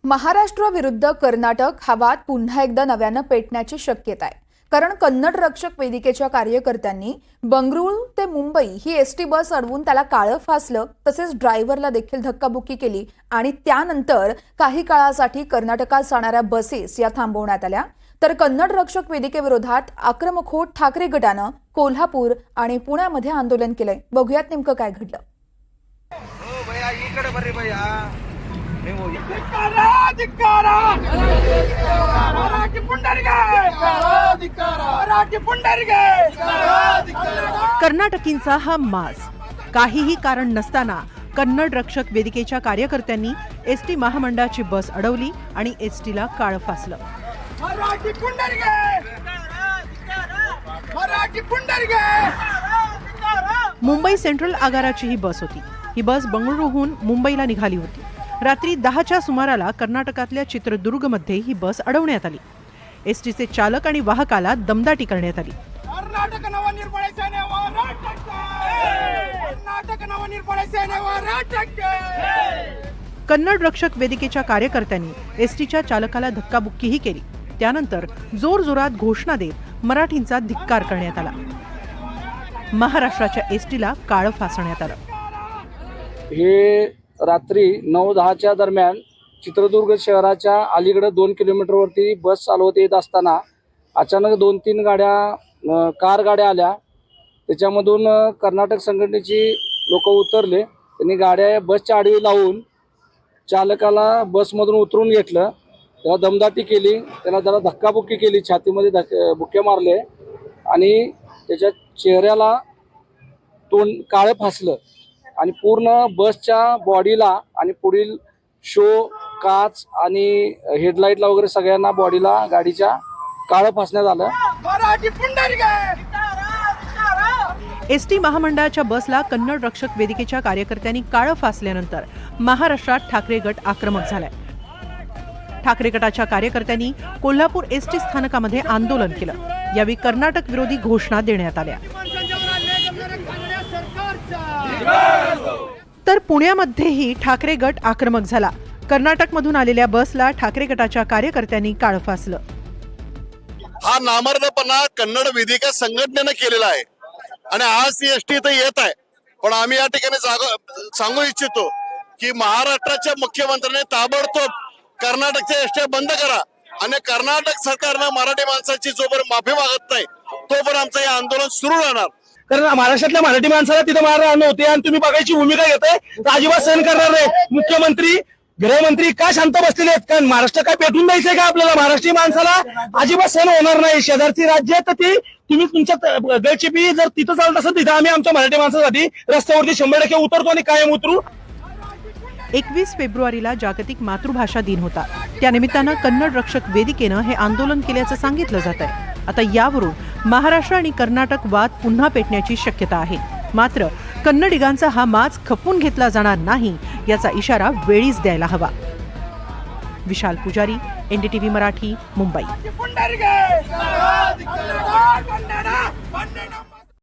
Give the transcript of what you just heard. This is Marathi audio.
महाराष्ट्र विरुद्ध कर्नाटक हा वाद पुन्हा एकदा नव्यानं पेटण्याची शक्यता आहे। कारण कन्नड रक्षक वेदिकेच्या कार्यकर्त्यांनी बंगळुरू ते मुंबई ही एसटी बस अडवून त्याला काळं फासलं, तसेच ड्रायव्हरला देखील धक्काबुक्की केली आणि त्यानंतर काही काळासाठी कर्नाटकात जाणाऱ्या बसेस या थांबवण्यात आल्या। तर कन्नड रक्षक वेदिकेविरोधात आक्रमक होत ठाकरे गटानं कोल्हापूर आणि पुण्यामध्ये आंदोलन केलंय। बघूयात नेमकं काय घडलं। हो भैया, इकडे बरे भैया। कर्नाटकींचा हा माज काहीही कारण नसताना कन्नड रक्षक वेदिकेच्या कार्यकर्त्यांनी एसटी महामंडळाची बस अडवली आणि एसटीला काळं फासलं। मुंबई सेंट्रल आगाराची ही बस होती। ही बस बंगळुरूहून मुंबईला निघाली होती। रात्री 10च्या सुमाराला कर्नाटकातल्या चित्रदुर्गमध्ये ही बस अडवण्यात आली। एसटीचे चालक आणि वाहकाला दमदाटी करण्यात आली। कन्नड रक्षक वेदिकेच्या कार्यकर्त्यांनी एसटीच्या चालकाला धक्काबुक्कीही केली। त्यानंतर जोरजोरात घोषणा देत मराठींचा धिक्कार करण्यात आला। महाराष्ट्राच्या एसटीला काळं फासण्यात आलं। हे रात्री 9-10च्या दरम्यान चित्रदुर्ग शहराच्या अलीकडे 2 किलोमीटरवरती बस चालवत येत असताना अचानक 2-3 गाड्या कार गाड्या आल्या। त्याच्यामधून कर्नाटक संघटनेची लोक उतरले। त्यांनी गाड्या बसच्या आडवी लावून चालकाला बसमधून उतरून घेतलं। त्याला दमदाटी केली, त्याला जरा धक्काबुक्की केली, छातीमध्ये बुक्के मारले आणि त्याच्या चेहऱ्याला तोंड काळं फासलं आणि पूर्ण बसच्या बॉडीला आणि पुढील शो काच आणि हेडलाईटला वगैरे सगळ्यांना बॉडीला गाडीच्या काळं फासण्यात आलं। एसटी महामंडळाच्या बसला कन्नड रक्षक वेदिकेच्या कार्यकर्त्यांनी काळं फासल्यानंतर महाराष्ट्रात ठाकरे गट आक्रमक झालाय। ठाकरे गटाच्या कार्यकर्त्यांनी कोल्हापूर एसटी स्थानकामध्ये आंदोलन केलं। यावेळी कर्नाटक विरोधी घोषणा देण्यात आल्या। तर पुण्यामध्येही ठाकरे गट आक्रमक झाला। कर्नाटकमधून आलेल्या बसला ठाकरे गटाच्या कार्यकर्त्यांनी काळं फासलं। हा नामर्दपणा कन्नड वेदिका संघटनेने केलेला आहे आणि आज ती एसटी इथे येत आहे। पण आम्ही या ठिकाणी सांगू इच्छितो की महाराष्ट्राच्या मुख्यमंत्र्यांनी ताबडतोब कर्नाटकच्या एसटी बंद करा आणि कर्नाटक सरकारनं मराठी माणसाची जोपर्यंत माफी मागत नाही तोपर्यंत आमचं हे आंदोलन सुरू राहणार। कारण महाराष्ट्रातल्या मराठी माणसाला तिथे मारहाण होते आणि तुम्ही बघायची भूमिका घेताय, अजिबात सहन करणार नाही। मुख्यमंत्री गृहमंत्री का शांत बसलेले आहेत? कारण महाराष्ट्र काय पेटून द्यायचंय का आपल्याला? महाराष्ट्रीय माणसाला अजिबात सहन होणार नाही। शेजारची राज्य तर ती तुम्ही तुमच्या गळचिपी जर तिथं चालत असेल तिथं आम्ही आमच्या मराठी माणसासाठी रस्त्यावरती 100% उतरतो आणि कायम उतरू। 21 फेब्रुवारीला जागतिक मातृभाषा दिन होता। त्यानिमित्तानं कन्नड रक्षक वेदिकेनं हे आंदोलन केल्याचं सांगितलं जात आहे। आता यावरून महाराष्ट्र आणि कर्नाटक वाद पुन्हा पेटण्याची शक्यता आहे। मात्र कन्नडिगांचा हा माज खपून घेतला जाणार नाही याचा इशारा वेळीच द्यायला हवा। विशाल पुजारी, NDTV मराठी, मुंबई।